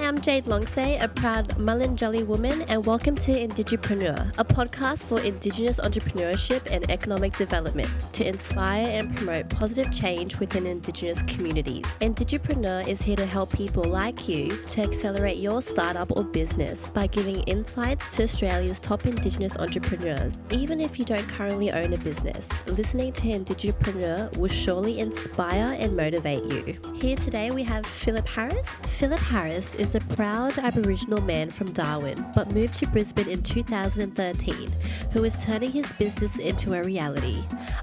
I'm Jade Longsay, a proud Mulunjali woman, and welcome to Indigipreneur, a podcast for Indigenous entrepreneurship and economic development to inspire and promote positive change within Indigenous communities. Indigipreneur is here to help people like you to accelerate your startup or business by giving insights to Australia's top Indigenous entrepreneurs. Even if you don't currently own a business, listening to Indigipreneur will surely inspire and motivate you. Here today we have Phillip Harris. Phillip Harris is a proud Aboriginal man from Darwin, but moved to Brisbane in 2013, who is turning his business into a reality.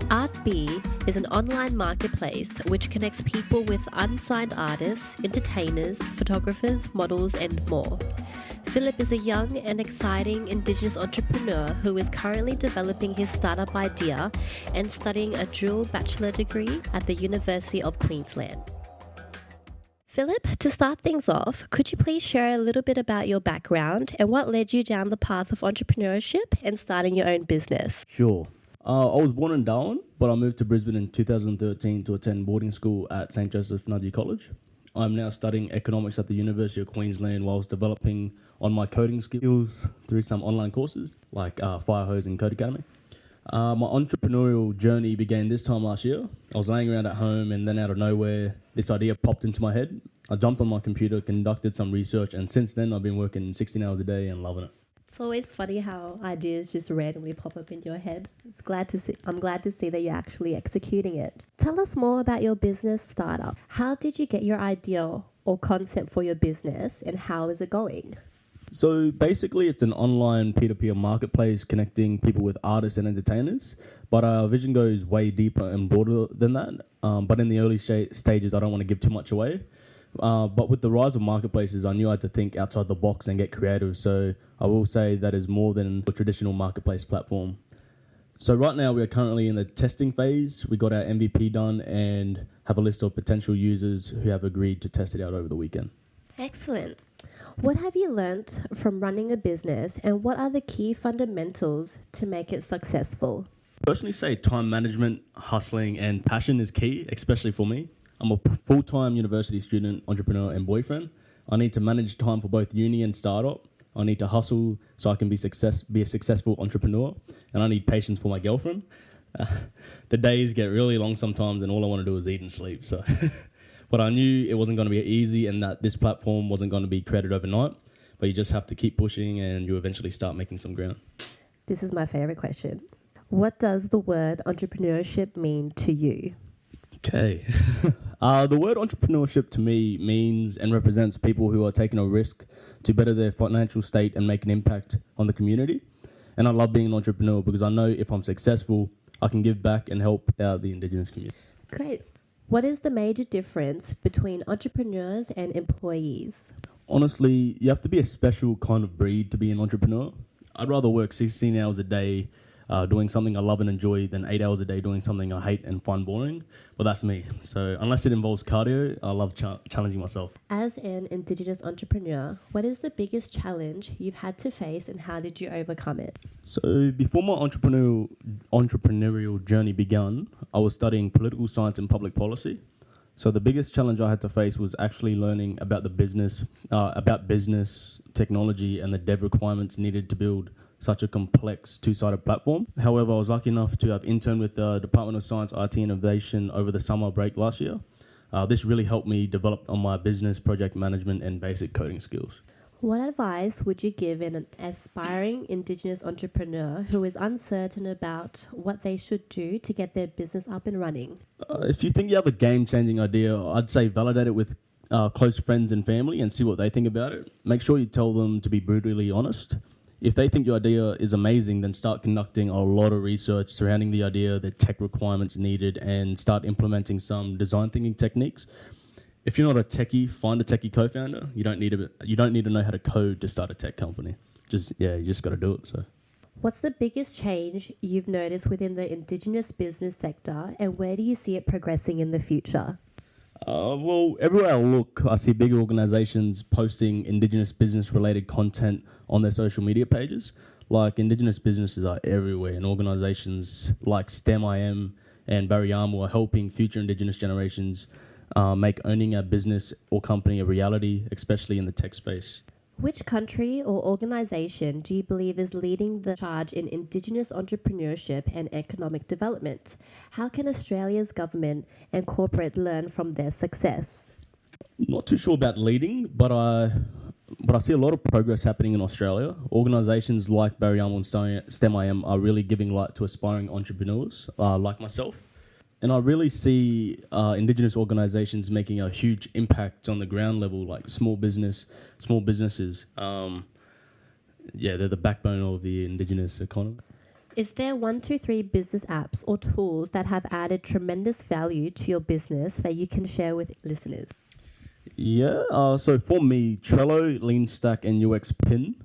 Aartbi is an online marketplace which connects people with unsigned artists, entertainers, photographers, models, and more. Phillip is a young and exciting Indigenous entrepreneur who is currently developing his startup idea and studying a dual bachelor degree at the University of Queensland. Phillip, to start things off, could you please share a little bit about your background and what led you down the path of entrepreneurship and starting your own business? Sure. I was born in Darwin, but I moved to Brisbane in 2013 to attend boarding school at St. Joseph Nudgee College. I'm now studying economics at the University of Queensland whilst developing on my coding skills through some online courses like Firehose and Code Academy. My entrepreneurial journey began this time last year. I was laying around at home and then out of nowhere, this idea popped into my head. I jumped on my computer, conducted some research, and since then I've been working 16 hours a day and loving it. It's always funny how ideas just randomly pop up in your head. I'm glad to see that you're actually executing it. Tell us more about your business startup. How did you get your idea or concept for your business and how is it going? So basically it's an online peer-to-peer marketplace connecting people with artists and entertainers, but our vision goes way deeper and broader than that. But in the early stages, I don't want to give too much away. But with the rise of marketplaces, I knew I had to think outside the box and get creative. So I will say that is more than a traditional marketplace platform. So right now we are currently in the testing phase. We got our MVP done and have a list of potential users who have agreed to test it out over the weekend. Excellent. What have you learnt from running a business and what are the key fundamentals to make it successful? Personally say time management, hustling and passion is key, especially for me. I'm a full-time university student, entrepreneur and boyfriend. I need to manage time for both uni and startup. I need to hustle so I can be a successful entrepreneur, and I need patience for my girlfriend. The days get really long sometimes and all I want to do is eat and sleep. So, but I knew it wasn't going to be easy and that this platform wasn't going to be created overnight, but you just have to keep pushing and you eventually start making some ground. This is my favorite question. What does the word entrepreneurship mean to you? Okay. The word entrepreneurship to me means and represents people who are taking a risk to better their financial state and make an impact on the community. And I love being an entrepreneur because I know if I'm successful, I can give back and help out the Indigenous community. Great. What is the major difference between entrepreneurs and employees? Honestly, you have to be a special kind of breed to be an entrepreneur. I'd rather work 16 hours a day doing something I love and enjoy than 8 hours a day doing something I hate and find boring. But that's me. So unless it involves cardio, I love challenging myself. As an Indigenous entrepreneur, what is the biggest challenge you've had to face and how did you overcome it? So before my entrepreneurial journey began, I was studying political science and public policy. So the biggest challenge I had to face was actually learning about business, technology, and the dev requirements needed to build such a complex two-sided platform. However, I was lucky enough to have interned with the Department of Science, IT Innovation over the summer break last year. This really helped me develop on my business, project management, and basic coding skills. What advice would you give an aspiring Indigenous entrepreneur who is uncertain about what they should do to get their business up and running? If you think you have a game-changing idea, I'd say validate it with close friends and family and see what they think about it. Make sure you tell them to be brutally honest. If they think your idea is amazing, then start conducting a lot of research surrounding the idea, the tech requirements needed, and start implementing some design thinking techniques. If you're not a techie, find a techie co-founder. You don't need to know how to code to start a tech company. You just got to do it. So, what's the biggest change you've noticed within the Indigenous business sector, and where do you see it progressing in the future? Well, everywhere I look, I see big organizations posting Indigenous business-related content on their social media pages. Like, Indigenous businesses are everywhere, and organizations like STEM-IM and Barayamal are helping future Indigenous generations make owning a business or company a reality, especially in the tech space. Which country or organisation do you believe is leading the charge in Indigenous entrepreneurship and economic development? How can Australia's government and corporate learn from their success? Not too sure about leading, but I see a lot of progress happening in Australia. Organisations like Barayamal and STEM-IM are really giving light to aspiring entrepreneurs like myself. And I really see Indigenous organisations making a huge impact on the ground level, like small businesses. They're the backbone of the Indigenous economy. Is there 1, 2, 3 business apps or tools that have added tremendous value to your business that you can share with listeners? Yeah, so for me, Trello, LeanStack, and UX Pin.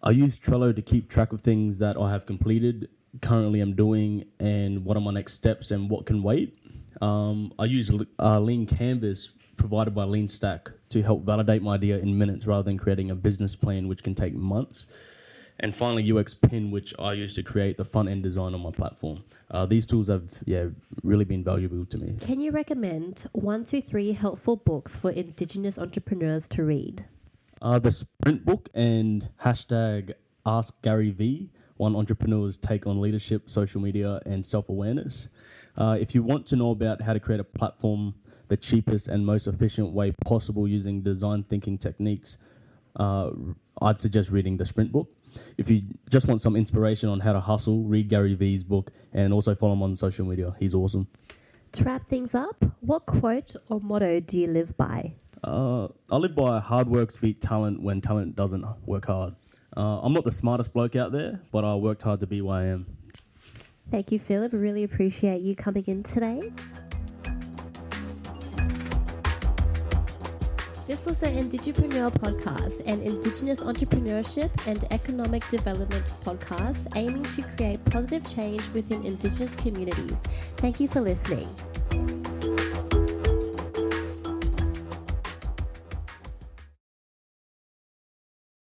I use Trello to keep track of things that I have completed, currently I'm doing, and what are my next steps and what can wait. I use Lean Canvas provided by LeanStack to help validate my idea in minutes rather than creating a business plan which can take months. And finally, UX Pin, which I use to create the front-end design on my platform. These tools have really been valuable to me. Can you recommend 1, 2, 3 helpful books for Indigenous entrepreneurs to read? The Sprint Book and #AskGaryV, one entrepreneur's take on leadership, social media, and self-awareness. If you want to know about how to create a platform the cheapest and most efficient way possible using design thinking techniques, I'd suggest reading the Sprint Book. If you just want some inspiration on how to hustle, read Gary V's book and also follow him on social media. He's awesome. To wrap things up, what quote or motto do you live by? I live by hard works beat talent when talent doesn't work hard. I'm not the smartest bloke out there, but I worked hard to be where I am. Thank you, Phillip. Really appreciate you coming in today. This was the Indigipreneur podcast, an Indigenous entrepreneurship and economic development podcast aiming to create positive change within Indigenous communities. Thank you for listening.